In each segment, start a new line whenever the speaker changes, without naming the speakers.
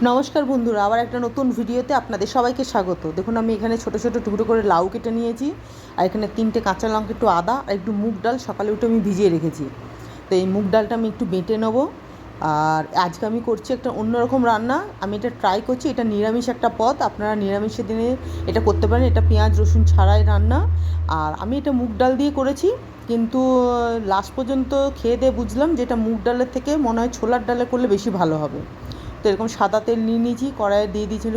নমস্কার বন্ধুরা, আবার একটা নতুন ভিডিওতে আপনাদের সবাইকে স্বাগত। দেখুন আমি এখানে ছোটো ছোটো টুকরো করে লাউ কেটে নিয়েছি, আর এখানে 3টে কাঁচা লঙ্কা, একটু আদা আর একটু মুগ ডাল সকালে উঠে আমি ভিজিয়ে রেখেছি। তো এই মুগ ডালটা আমি একটু বেটে নেবো। আর আজকে আমি করছি একটা অন্যরকম রান্না, আমি এটা ট্রাই করছি। এটা নিরামিষ একটা পদ, আপনারা নিরামিষের দিনে এটা করতে পারেন। এটা পেঁয়াজ রসুন ছাড়াই রান্না, আর আমি এটা মুগ ডাল দিয়ে করেছি। কিন্তু লাস্ট পর্যন্ত খেয়ে দিয়ে বুঝলাম যে এটা মুগ ডালের থেকে মনে হয় ছোলার ডালে করলে বেশি ভালো হবে। তো এরকম সাদা তেল নিয়ে নিয়েছি, কড়াইয়ে দিয়ে দিয়েছি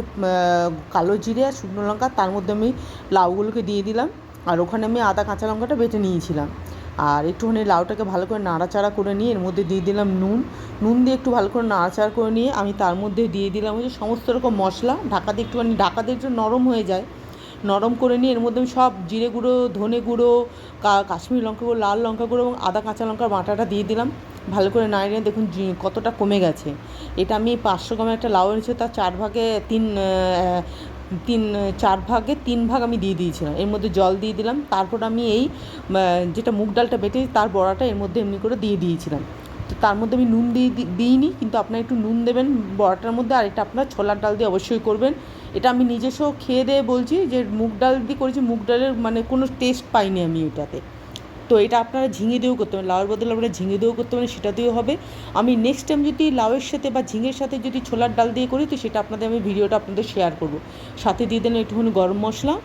কালো জিরে আর শুকনো লঙ্কা, তার মধ্যে আমি লাউগুলোকে দিয়ে দিলাম। আর ওখানে আমি আদা কাঁচা লঙ্কাটা বেটে নিয়েছিলাম। আর একটুখানি লাউটাকে ভালো করে নাড়াচাড়া করে নিয়ে এর মধ্যে দিয়ে দিলাম নুন দিয়ে একটু ভালো করে নাড়াচাড়া করে নিয়ে আমি তার মধ্যে দিয়ে দিলাম হচ্ছে সমস্ত রকম মশলা, ঢাকা দিয়ে একটুখানি ঢাকা দিয়ে একটু নরম হয়ে যায়। নরম করে নিয়ে এর মধ্যে আমি সব জিরে গুঁড়ো, ধনে গুঁড়ো, কাশ্মীরি লঙ্কা গুঁড়ো, লাল লঙ্কা গুঁড়ো এবং আদা কাঁচা লঙ্কার বাটাটা দিয়ে দিলাম। ভালো করে নাড়িয়ে দেখুন কতটা কমে গেছে। এটা আমি 500 গ্রামের একটা লাউ এনেছি, তার 4 ভাগে 3 ভাগ আমি দিয়ে দিয়েছিলাম। এর মধ্যে জল দিয়ে দিলাম। তারপর আমি এই যেটা মুগ ডালটা বেটেছি তার বড়াটা এর মধ্যে এমনি করে দিয়ে দিয়েছিলাম। তো তার মধ্যে আমি নুন দিইনি, কিন্তু আপনারা একটু নুন দেবেন বড়াটার মধ্যে। আর এটা আপনার ছোলার ডাল দিয়ে অবশ্যই করবেন। এটা আমি নিজস্ব খেয়ে দিয়ে বলছি যে মুগ ডাল দিয়ে করেছি, মুগ ডালের মানে কোনো টেস্ট পাইনি আমি এটাতে। তো এটা আপনারা ঝিঙে দিয়েও করতে পারেন, লাউয়ের বদলে আপনারা ঝিঙে দিয়েও করতে পারেন, সেটা দিয়েও হবে। আমি নেক্সট টাইম যদি লাউয়ের সাথে বা ঝিঙের সাথে যদি ছোলার ডাল দিয়ে করি, তো সেটা আমি ভিডিওটা আপনাদের শেয়ার করব। সাথে দিয়ে দেন একটুখানি গরম মশলা।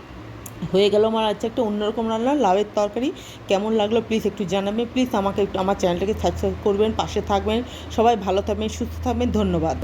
হয়ে গেল আমার আজকে একটা অন্যরকম রান্না, লাউয়ের তরকারি। কেমন লাগলো প্লিজ একটু জানাবেন। প্লিজ আমাকে একটু আমার চ্যানেলটাকে সাবস্ক্রাইব করবেন, পাশে থাকবেন। সবাই ভালো থাকবেন, সুস্থ থাকবেন। ধন্যবাদ।